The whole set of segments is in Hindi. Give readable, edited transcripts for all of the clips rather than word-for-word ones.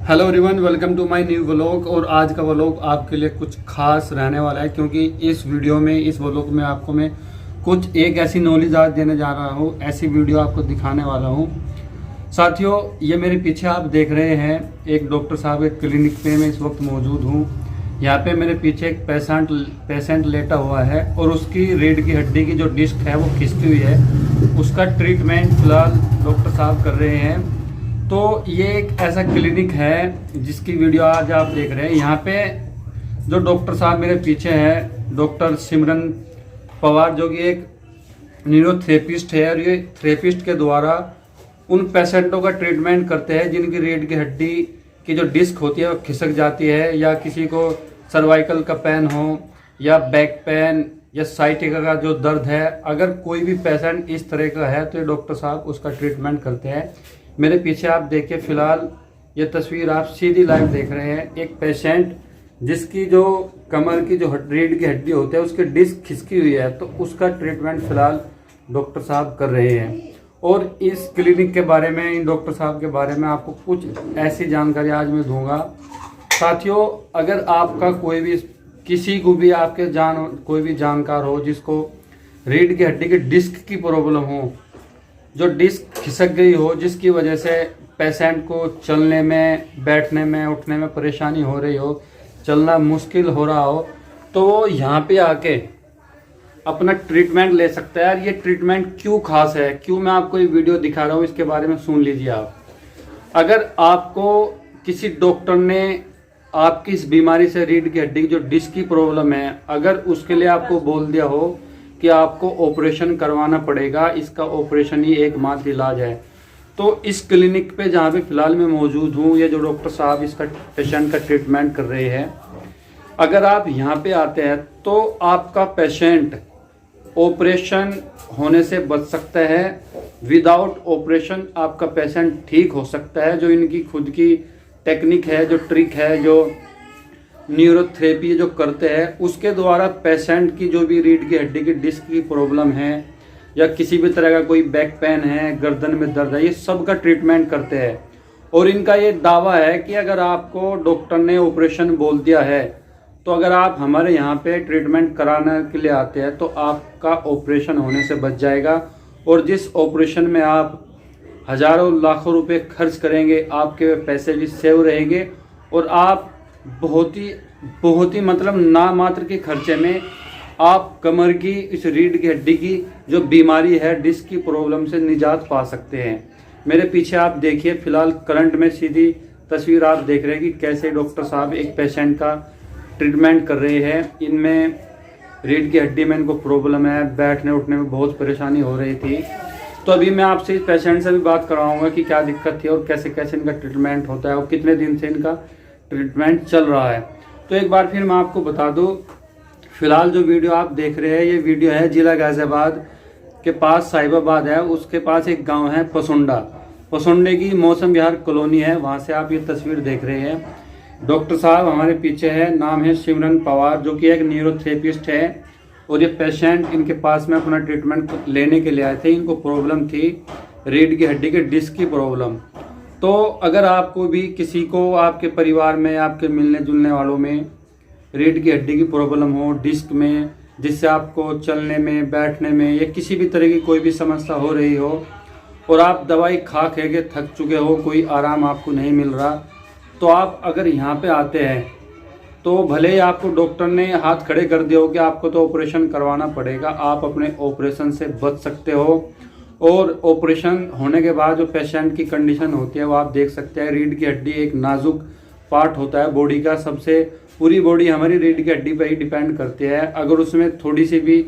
Hello everyone, welcome to my new vlog. और आज का व्लॉग आपके लिए कुछ खास रहने वाला है, क्योंकि इस वीडियो में, इस व्लॉग में आपको मैं कुछ एक ऐसी नॉलेज आज देने जा रहा हूँ, ऐसी वीडियो आपको दिखाने वाला हूँ। साथियों, ये मेरे पीछे आप देख रहे हैं, एक डॉक्टर साहब के क्लिनिक पे मैं इस वक्त मौजूद हूँ। यहाँ पे मेरे पीछे एक पेशेंट लेटा हुआ है और उसकी रीढ़ की हड्डी की जो डिस्क है वो खिसकी हुई है। उसका ट्रीटमेंट फिलहाल डॉक्टर साहब कर रहे हैं। तो ये एक ऐसा क्लिनिक है जिसकी वीडियो आज आप देख रहे हैं। यहाँ पे जो डॉक्टर साहब मेरे पीछे है, डॉक्टर सिमरन पवार, जो कि एक न्यूरोथेरेपिस्ट है, और ये थेरेपिस्ट के द्वारा उन पेशेंटों का ट्रीटमेंट करते हैं जिनकी रीढ़ की हड्डी की जो डिस्क होती है वो खिसक जाती है, या किसी को सर्वाइकल का पेन हो, या बैक पेन, या साइटिका का जो दर्द है। अगर कोई भी पेशेंट इस तरह का है तो ये डॉक्टर साहब उसका ट्रीटमेंट करते हैं। मेरे पीछे आप देखिए, फिलहाल ये तस्वीर आप सीधी लाइव देख रहे हैं। एक पेशेंट जिसकी जो कमर की जो रीढ़ की हड्डी होती है उसकी डिस्क खिसकी हुई है, तो उसका ट्रीटमेंट फिलहाल डॉक्टर साहब कर रहे हैं। और इस क्लिनिक के बारे में, इन डॉक्टर साहब के बारे में आपको कुछ ऐसी जानकारी आज मैं दूंगा। साथियों, अगर आपका कोई भी, किसी को भी आपके कोई भी जानकार हो जिसको रीढ़ की हड्डी की डिस्क की प्रॉब्लम हो, जो डिस्क खिसक गई हो, जिसकी वजह से पेशेंट को चलने में, बैठने में, उठने में परेशानी हो रही हो, चलना मुश्किल हो रहा हो, तो वो यहाँ पे आके अपना ट्रीटमेंट ले सकता है। और ये ट्रीटमेंट क्यों खास है, क्यों मैं आपको ये वीडियो दिखा रहा हूँ, इसके बारे में सुन लीजिए आप। अगर आपको किसी डॉक्टर ने आपकी इस बीमारी से, रीढ़ की हड्डी की जो डिस्क की प्रॉब्लम है, अगर उसके लिए आपको बोल दिया हो कि आपको ऑपरेशन करवाना पड़ेगा, इसका ऑपरेशन ही एकमात्र इलाज है, तो इस क्लिनिक पे जहाँ पे फिलहाल मैं मौजूद हूँ, ये जो डॉक्टर साहब इसका पेशेंट का ट्रीटमेंट कर रहे हैं, अगर आप यहाँ पे आते हैं तो आपका पेशेंट ऑपरेशन होने से बच सकता है। विदाउट ऑपरेशन आपका पेशेंट ठीक हो सकता है। जो इनकी खुद की टेक्निक है, जो ट्रिक है, जो न्यूरोथेरेपी जो करते हैं, उसके द्वारा पेशेंट की जो भी रीढ़ की हड्डी की डिस्क की प्रॉब्लम है, या किसी भी तरह का कोई बैक पेन है, गर्दन में दर्द है, ये सब का ट्रीटमेंट करते हैं। और इनका ये दावा है कि अगर आपको डॉक्टर ने ऑपरेशन बोल दिया है, तो अगर आप हमारे यहाँ पे ट्रीटमेंट कराने के लिए आते हैं तो आपका ऑपरेशन होने से बच जाएगा। और जिस ऑपरेशन में आप हजारों लाखों रुपए खर्च करेंगे, आपके पैसे भी सेव रहेंगे, और आप बहुत ही मतलब ना मात्र के खर्चे में आप कमर की, इस रीढ़ की हड्डी की जो बीमारी है, डिस्क की प्रॉब्लम से निजात पा सकते हैं। मेरे पीछे आप देखिए, फिलहाल करंट में सीधी तस्वीर आप देख रहे हैं कि कैसे डॉक्टर साहब एक पेशेंट का ट्रीटमेंट कर रहे हैं। इनमें रीढ़ की हड्डी में इनको प्रॉब्लम है, बैठने उठने में बहुत परेशानी हो रही थी। तो अभी मैं आपसे इस पेशेंट से भी बात कराऊंगा कि क्या दिक्कत थी और कैसे कैसे इनका ट्रीटमेंट होता है और कितने दिन से इनका ट्रीटमेंट चल रहा है। तो एक बार फिर मैं आपको बता दूं, फिलहाल जो वीडियो आप देख रहे हैं, ये वीडियो है जिला गाजियाबाद के पास साहिबाबाद है, उसके पास एक गांव है पसुंडे की मौसम विहार कॉलोनी है, वहां से आप ये तस्वीर देख रहे हैं। डॉक्टर साहब हमारे पीछे है, नाम है सिमरन पवार, जो कि एक न्यूरोथेरेपिस्ट है। और ये पेशेंट इनके पास में अपना ट्रीटमेंट लेने के लिए आए थे। इनको प्रॉब्लम थी रीढ़ की हड्डी के डिस्क की प्रॉब्लम। तो अगर आपको भी, किसी को आपके परिवार में, आपके मिलने जुलने वालों में रीढ़ की हड्डी की प्रॉब्लम हो, डिस्क में, जिससे आपको चलने में, बैठने में, या किसी भी तरह की कोई भी समस्या हो रही हो, और आप दवाई खा के थक चुके हो, कोई आराम आपको नहीं मिल रहा, तो आप अगर यहाँ पे आते हैं तो भले ही आपको डॉक्टर ने हाथ खड़े कर दिया हो कि आपको तो ऑपरेशन करवाना पड़ेगा, आप अपने ऑपरेशन से बच सकते हो। और ऑपरेशन होने के बाद जो पेशेंट की कंडीशन होती है वो आप देख सकते हैं। रीढ़ की हड्डी एक नाजुक पार्ट होता है बॉडी का, सबसे पूरी बॉडी हमारी रीढ़ की हड्डी पर ही डिपेंड करती है। अगर उसमें थोड़ी सी भी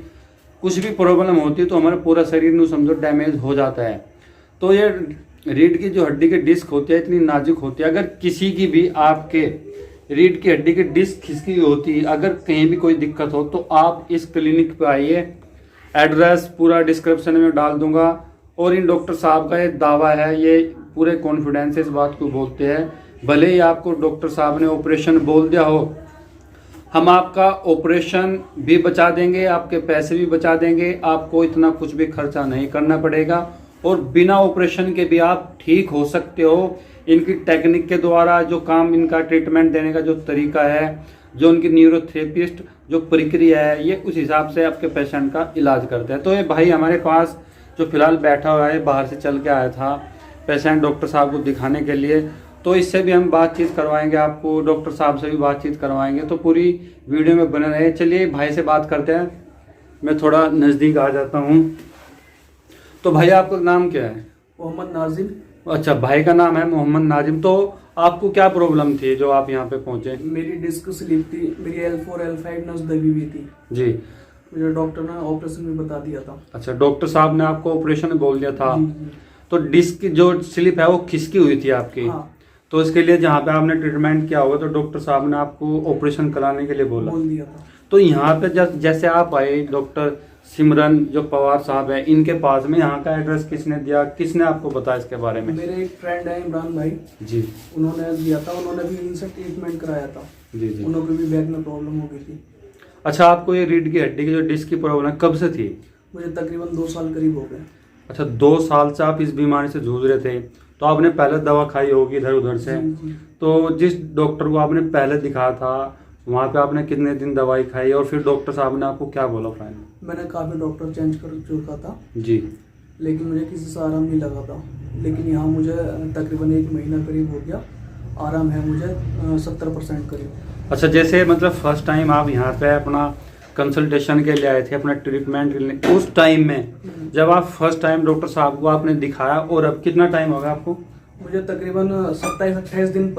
कुछ भी प्रॉब्लम होती है तो हमारा पूरा शरीर ਨੂੰ समझो डैमेज हो जाता है। तो ये रीढ़ की जो हड्डी की डिस्क होती है इतनी नाजुक होती है। अगर किसी की भी, आपके रीढ़ की हड्डी की डिस्क खिसकी होती है, अगर कहीं भी कोई दिक्कत हो, तो आप इस क्लिनिक पे आइए। एड्रेस पूरा डिस्क्रिप्शन में डाल दूंगा। और इन डॉक्टर साहब का ये दावा है, ये पूरे कॉन्फिडेंस से इस बात को बोलते हैं, भले ही आपको डॉक्टर साहब ने ऑपरेशन बोल दिया हो, हम आपका ऑपरेशन भी बचा देंगे, आपके पैसे भी बचा देंगे, आपको इतना कुछ भी खर्चा नहीं करना पड़ेगा, और बिना ऑपरेशन के भी आप ठीक हो सकते हो। इनकी टेक्निक के द्वारा जो काम, इनका ट्रीटमेंट देने का जो तरीका है, जो उनकी न्यूरोथेरेपिस्ट जो प्रक्रिया है, ये उस हिसाब से आपके पेशेंट का इलाज करते हैं। तो ये भाई हमारे पास जो फिलहाल बैठा हुआ है, बाहर से चल के आया था पेशेंट डॉक्टर साहब को दिखाने के लिए, तो इससे भी हम बातचीत करवाएंगे, आपको डॉक्टर साहब से भी बातचीत करवाएंगे। तो पूरी वीडियो में बने रहे। चलिए भाई से बात करते हैं। मैं थोड़ा नज़दीक आ जाता हूँ। तो भाई आपका नाम क्या है? मोहम्मद नाजिम। अच्छा, भाई का नाम है मोहम्मद नाजिम। तो आपको क्या प्रॉब्लम थी जो आप यहाँ पे पहुँचे? मेरी डिस्क स्लिप थी, मेरी L4 L5 नस दबी हुई थी जी। मुझे डॉक्टर ने ऑपरेशन में बता दिया था। अच्छा, डॉक्टर साहब ने आपको ऑपरेशन बोल दिया था। जी। तो डिस्क जो स्लिप है वो खिसकी हुई थी आपकी। हाँ। तो इसके लिए जहाँ पे आपने ट्रीटमेंट किया होगा तो डॉक्टर साहब ने आपको ऑपरेशन कराने के लिए बोल दिया था। तो यहाँ पे जैसे आप आए, डॉक्टर सिमरन जो पवार साहब है, इनके पास में, यहाँ का एड्रेस किसने दिया, किसने आपको बताया इसके बारे में? मेरे एक फ्रेंड है इमरान भाई जी, उन्होंने दिया था। उन्होंने भी इनसे ट्रीटमेंट कराया था। जी जी। उन्होंने भी बैक में प्रॉब्लम हो गई थी। अच्छा, आपको ये रीढ़ की हड्डी की जो डिस्क की प्रॉब्लम कब से थी? मुझे तकरीबन 2 साल करीब हो गए। अच्छा, 2 साल से आप इस बीमारी से जूझ रहे थे। तो आपने पहले दवा खाई होगी इधर उधर से। जी। तो जिस डॉक्टर को आपने पहले दिखाया था वहाँ पे आपने कितने दिन दवाई खाई और फिर डॉक्टर साहब ने आपको क्या बोला फाइनल? मैंने काफ़ी डॉक्टर चेंज कर चुका था जी, लेकिन मुझे किसी से आराम नहीं लगा था। लेकिन यहाँ मुझे तकरीबन 1 महीना करीब हो गया, आराम है मुझे 70% करीब। अच्छा, जैसे मतलब फर्स्ट टाइम आप यहाँ पे अपना कंसल्टेशन के लिए आए थे, अपना ट्रीटमेंट के लिए, उस टाइम में जब आप फर्स्ट टाइम डॉक्टर साहब को आपने दिखाया और अब कितना टाइम होगा आपको? मुझे तकरीबन 27-28 दिन,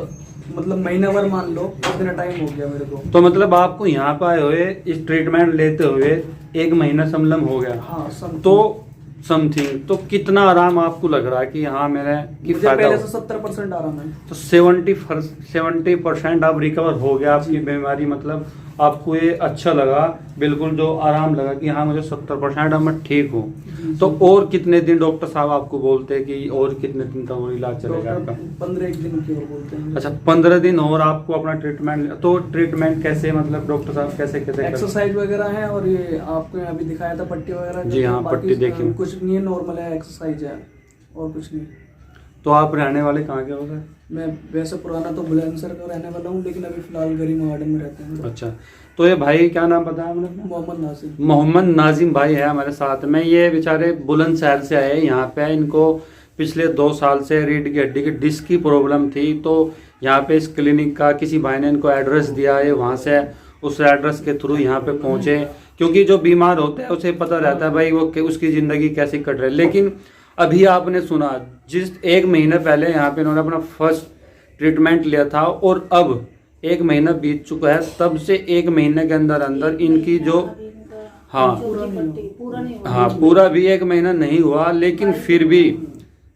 मतलब महीना भर मान लो, इतना टाइम हो गया मेरे को। तो मतलब आपको यहाँ पे आए हुए इस ट्रीटमेंट लेते हुए 1 महीना समलम हो गया। हाँ, तो समथिंग तो कितना आराम आपको लग रहा है कि हाँ मेरे की मुझे फायदा पहले से 70% आराम है। तो 70% आप रिकवर हो गया आपकी बीमारी, मतलब आपको ये अच्छा लगा, बिल्कुल जो आराम लगा कि हाँ मुझे 70% अब मैं ठीक हूँ। तो और कितने दिन डॉक्टर साहब आपको बोलते हैं कि और कितने दिन का वो इलाज चलेगा आपका? 15 दिन की और बोलते हैं। अच्छा, 15 दिन और आपको अपना ट्रीटमेंट। तो ट्रीटमेंट कैसे, मतलब डॉक्टर साहब कैसे कैसे एक्सरसाइज वगैरह है, और ये आपको यहाँ भी दिखाया था पट्टी वगैरह। जी हाँ, पट्टी देखी। कुछ नहीं है, नॉर्मल है, एक्सरसाइज है और कुछ नहीं। तो आप रहने वाले कहाँ के हो गए? मैं वैसे पुराना तो बुलंदशहर का रहने वाला हूँ, लेकिन अभी फिलहाल गरीब गार्डन में रहते हैं। अच्छा, तो ये भाई क्या नाम बताया हमने? मोहम्मद नाजिम। मोहम्मद नाजिम भाई है हमारे साथ में। ये बेचारे बुलंदशहर से आए यहाँ पे। इनको पिछले 2 साल से रीढ़ की हड्डी की डिस्क की प्रॉब्लम थी। तो यहाँ पे इस क्लिनिक का किसी भाई ने इनको एड्रेस दिया है, वहाँ से उस एड्रेस के थ्रू यहाँ पे पहुँचे। क्योंकि जो बीमार होता है उसे पता रहता है भाई वो उसकी ज़िंदगी कैसे कट रही है। लेकिन अभी आपने सुना, जिस 1 महीने पहले यहाँ पे इन्होंने अपना फर्स्ट ट्रीटमेंट लिया था और अब 1 महीना बीत चुका है, तब से 1 महीने के अंदर अंदर इनकी जो हाँ पूरा भी 1 महीना नहीं हुआ, लेकिन फिर भी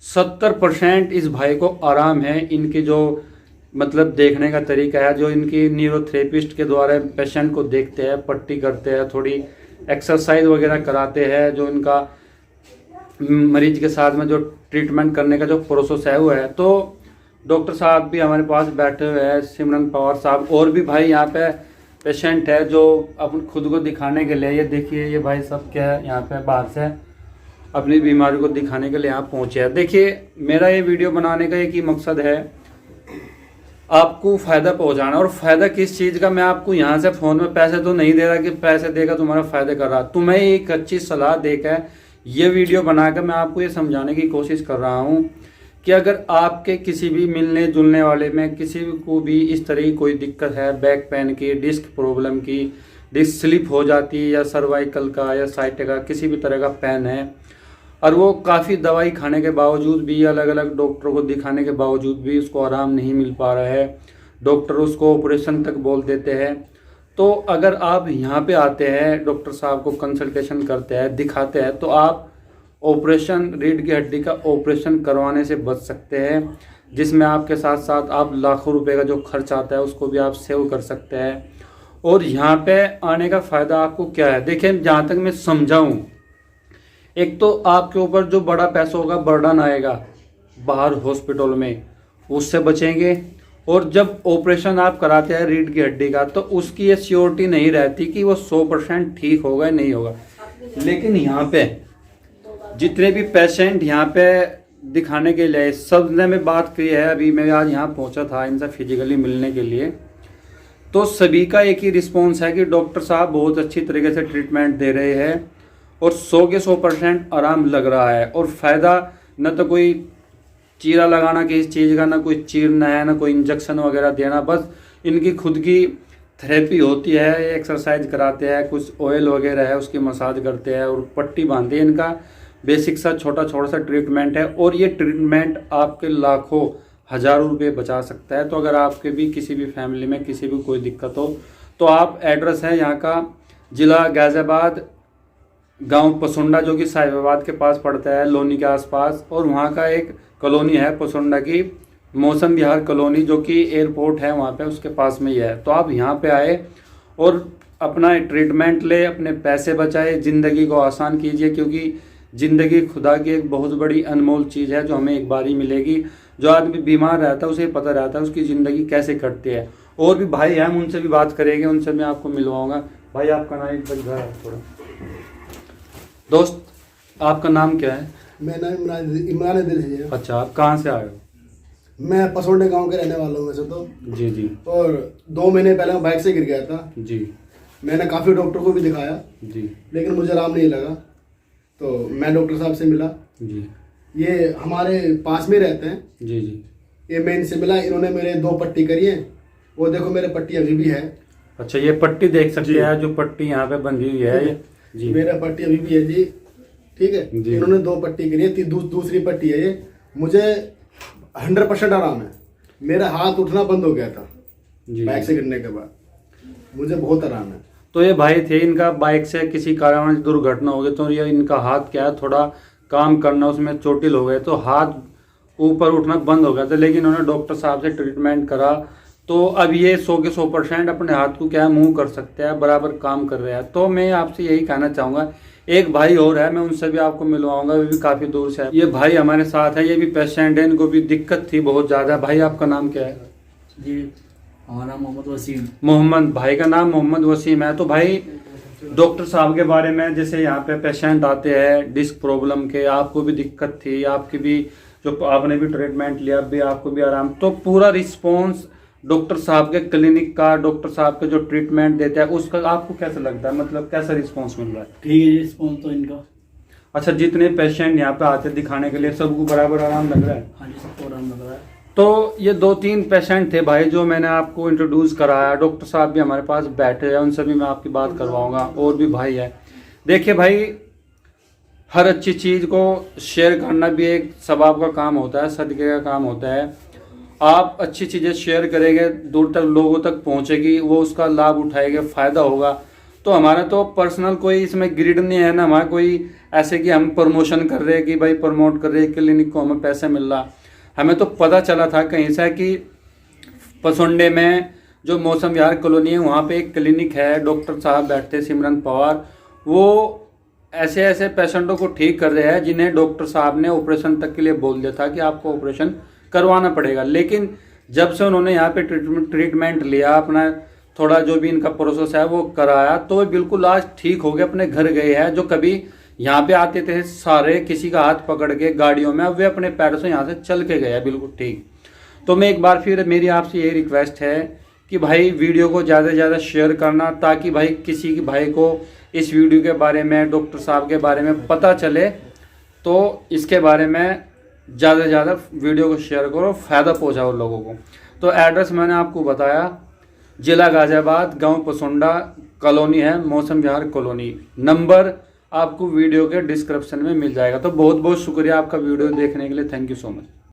70% इस भाई को आराम है। इनकी जो मतलब देखने का तरीका है, जो इनकी न्यूरोथेरेपिस्ट के द्वारा पेशेंट को देखते हैं, पट्टी करते हैं, थोड़ी एक्सरसाइज वगैरह कराते हैं, जो इनका मरीज के साथ में जो ट्रीटमेंट करने का जो प्रोसेस है वो है। तो डॉक्टर साहब भी हमारे पास बैठे हुए हैं, सिमरन पवार साहब, और भी भाई यहाँ पे पेशेंट है जो अपन खुद को दिखाने के लिए, ये देखिए ये भाई सब क्या है यहाँ पे बाहर से अपनी बीमारी को दिखाने के लिए यहाँ पहुँचे हैं। देखिए, मेरा ये वीडियो बनाने का एक ही मकसद है, आपको फ़ायदा पहुँचाना। और फ़ायदा किस चीज़ का, मैं आपको यहाँ से फ़ोन में पैसे तो नहीं दे रहा कि पैसे देकर तुम्हारा फ़ायदा कर रहा, तुम्हें एक अच्छी सलाह देकर ये वीडियो बनाकर मैं आपको ये समझाने की कोशिश कर रहा हूँ कि अगर आपके किसी भी मिलने जुलने वाले में किसी को भी इस तरह की कोई दिक्कत है, बैक पेन की, डिस्क प्रॉब्लम की, डिस्क स्लिप हो जाती है, या सर्वाइकल का या साइटिका किसी भी तरह का पेन है, और वो काफ़ी दवाई खाने के बावजूद भी, अलग अलग डॉक्टर को दिखाने के बावजूद भी उसको आराम नहीं मिल पा रहा है, डॉक्टर उसको ऑपरेशन तक बोल देते हैं। तो अगर आप यहाँ पे आते हैं, डॉक्टर साहब को कंसल्टेशन करते हैं, दिखाते हैं, तो आप ऑपरेशन, रीढ़ की हड्डी का ऑपरेशन करवाने से बच सकते हैं, जिसमें आपके साथ साथ आप लाखों रुपए का जो खर्च आता है उसको भी आप सेव कर सकते हैं। और यहाँ पे आने का फ़ायदा आपको क्या है, देखिए जहाँ तक मैं समझाऊँ, एक तो आपके ऊपर जो बड़ा पैसा होगा, बर्डन आएगा बाहर हॉस्पिटल में, उससे बचेंगे। और जब ऑपरेशन आप कराते हैं रीढ़ की हड्डी का, तो उसकी ये श्योरिटी नहीं रहती कि वो 100% ठीक होगा नहीं होगा। लेकिन यहाँ पे जितने भी पेशेंट यहाँ पे दिखाने के लिए सबने में बात की है। अभी मैं आज यहाँ पहुँचा था इनसे फिजिकली मिलने के लिए, तो सभी का एक ही रिस्पॉन्स है कि डॉक्टर साहब बहुत अच्छी तरीके से ट्रीटमेंट दे रहे हैं और 100 के 100% आराम लग रहा है। और फ़ायदा न तो कोई चीरा लगाना किसी चीज़ का, ना कोई चीरना है, ना कोई इंजेक्शन वगैरह देना, बस इनकी खुद की थेरेपी होती है, एक्सरसाइज कराते हैं, कुछ ऑयल वगैरह है उसकी मसाज करते हैं और पट्टी बांधते हैं। इनका बेसिक सा छोटा सा ट्रीटमेंट है और ये ट्रीटमेंट आपके लाखों हज़ारों रुपये बचा सकता है। तो अगर आपके भी किसी भी फैमिली में किसी भी कोई दिक्कत हो तो आप, एड्रेस है यहाँ का ज़िला गाज़ियाबाद, गांव पसुंडा जो कि साहिबाबाद के पास पड़ता है, लोनी के आसपास, और वहाँ का एक कॉलोनी है पसुंडा की, मौसम विहार कॉलोनी, जो कि एयरपोर्ट है वहाँ पे उसके पास में ही है। तो आप यहाँ पे आए और अपना ट्रीटमेंट ले, अपने पैसे बचाए, ज़िंदगी को आसान कीजिए, क्योंकि ज़िंदगी खुदा की एक बहुत बड़ी अनमोल चीज़ है जो हमें एक बार ही मिलेगी। जो आदमी बीमार रहता है उसे पता रहता है उसकी ज़िंदगी कैसे कटती है। और भी भाई हैं, हम उनसे भी बात करेंगे, उनसे मैं आपको मिलवाऊंगा। भाई आपका नाम एक बज रहा है थोड़ा। दोस्त आपका नाम क्या है? मेरा नाम इमरान दिल है। अच्छा, आप कहाँ से आए हो? मैं पसोंडे गांव के रहने वाला हूँ वैसे तो। जी जी। और 2 महीने पहले मैं बाइक से गिर गया था जी। मैंने काफ़ी डॉक्टर को भी दिखाया जी, लेकिन मुझे आराम नहीं लगा। तो मैं डॉक्टर साहब से मिला, जी ये हमारे पास में रहते हैं। जी जी। ये मैं इनसे मिला, इन्होंने मेरे 2 पट्टी करी है। वो देखो मेरे पट्टी अभी भी है। अच्छा, ये पट्टी देख सकते हैं, जो पट्टी यहाँ पे बंधी हुई है ये। जी, मेरा पट्टी अभी भी है जी, ठीक है। इन्होंने 2 पट्टी करी है, दूसरी पट्टी है ये। मुझे 100% आराम है। मेरा हाथ उठना बंद हो गया था जी, बाइक से गिरने के बाद, मुझे बहुत आराम है। तो ये भाई थे, इनका बाइक से किसी कारण दुर्घटना हो गई, तो ये इनका हाथ क्या है, थोड़ा काम करना उसमें चोटिल हो गए, तो हाथ ऊपर उठना बंद हो गया था। लेकिन उन्होंने डॉक्टर साहब से ट्रीटमेंट करा, तो अब ये 100 के 100% अपने हाथ को क्या है मूव कर सकते हैं, बराबर काम कर रहे हैं। तो मैं आपसे यही कहना चाहूँगा, एक भाई और है, मैं उनसे भी आपको मिलवाऊंगा, वे भी काफ़ी दूर से है। ये भाई हमारे साथ है, ये भी पेशेंट है, इनको भी दिक्कत थी बहुत ज़्यादा। भाई आपका नाम क्या है? जी, हमारा नाम मोहम्मद वसीम। मोहम्मद, भाई का नाम मोहम्मद वसीम है। तो भाई डॉक्टर साहब के बारे में, जैसे यहाँ पे पेशेंट आते हैं डिस्क प्रॉब्लम के, आपको भी दिक्कत थी, आपकी भी जो आपने भी ट्रीटमेंट लिया, भी आपको भी आराम, तो पूरा रिस्पॉन्स डॉक्टर साहब के क्लिनिक का, डॉक्टर साहब के जो ट्रीटमेंट देते हैं उसका आपको कैसा लगता है, मतलब कैसा रिस्पॉन्स मिल रहा है? ठीक है रिस्पॉन्स तो इनका। अच्छा, जितने पेशेंट यहाँ पे आते दिखाने के लिए सबको बराबर आराम लग रहा है? हाँ जी, सबको आराम लग रहा है। तो ये 2-3 पेशेंट थे भाई जो मैंने आपको इंट्रोड्यूस कराया। डॉक्टर साहब भी हमारे पास बैठे हैं, उनसे भी मैं आपकी बात करवाऊंगा। और भी भाई है। देखिए भाई, हर अच्छी चीज़ को शेयर करना भी एक सवाब का काम होता है, सदक़े का काम होता है। आप अच्छी चीज़ें शेयर करेंगे, दूर तक लोगों तक पहुंचेगी, वो उसका लाभ उठाएंगे, फ़ायदा होगा। तो हमारा तो पर्सनल कोई इसमें ग्रिड नहीं है ना, हमारा कोई ऐसे कि हम प्रमोशन कर रहे हैं कि भाई प्रमोट कर रहे हैं क्लिनिक को, हमें पैसे मिल रहा। हमें तो पता चला था कहीं से कि पसुंडे में जो मौसम विहार कॉलोनी है वहाँ पे एक क्लिनिक है, डॉक्टर साहब बैठते सिमरन पवार, वो ऐसे ऐसे पेशेंटों को ठीक कर रहे हैं जिन्हें डॉक्टर साहब ने ऑपरेशन तक के लिए बोल दिया था कि आपको ऑपरेशन करवाना पड़ेगा। लेकिन जब से उन्होंने यहाँ पे ट्रीटमेंट लिया, अपना थोड़ा जो भी इनका प्रोसेस है वो कराया, तो वे बिल्कुल आज ठीक हो गए, अपने घर गए हैं। जो कभी यहाँ पे आते थे सारे किसी का हाथ पकड़ के गाड़ियों में, अब वे अपने पैरों से यहाँ से चल के गए हैं बिल्कुल ठीक। तो मैं एक बार फिर मेरी आपसे यही रिक्वेस्ट है कि भाई वीडियो को ज़्यादा से ज़्यादा शेयर करना, ताकि भाई किसी की भाई को इस वीडियो के बारे में, डॉक्टर साहब के बारे में पता चले, तो इसके बारे में ज़्यादा से ज़्यादा वीडियो को शेयर करो, फ़ायदा पहुँचाओ लोगों को। तो एड्रेस मैंने आपको बताया, ज़िला गाज़ियाबाद, गांव पसुंडा, कॉलोनी है मौसम विहार कॉलोनी। नंबर आपको वीडियो के डिस्क्रिप्शन में मिल जाएगा। तो बहुत बहुत शुक्रिया आपका वीडियो देखने के लिए। Thank you so much.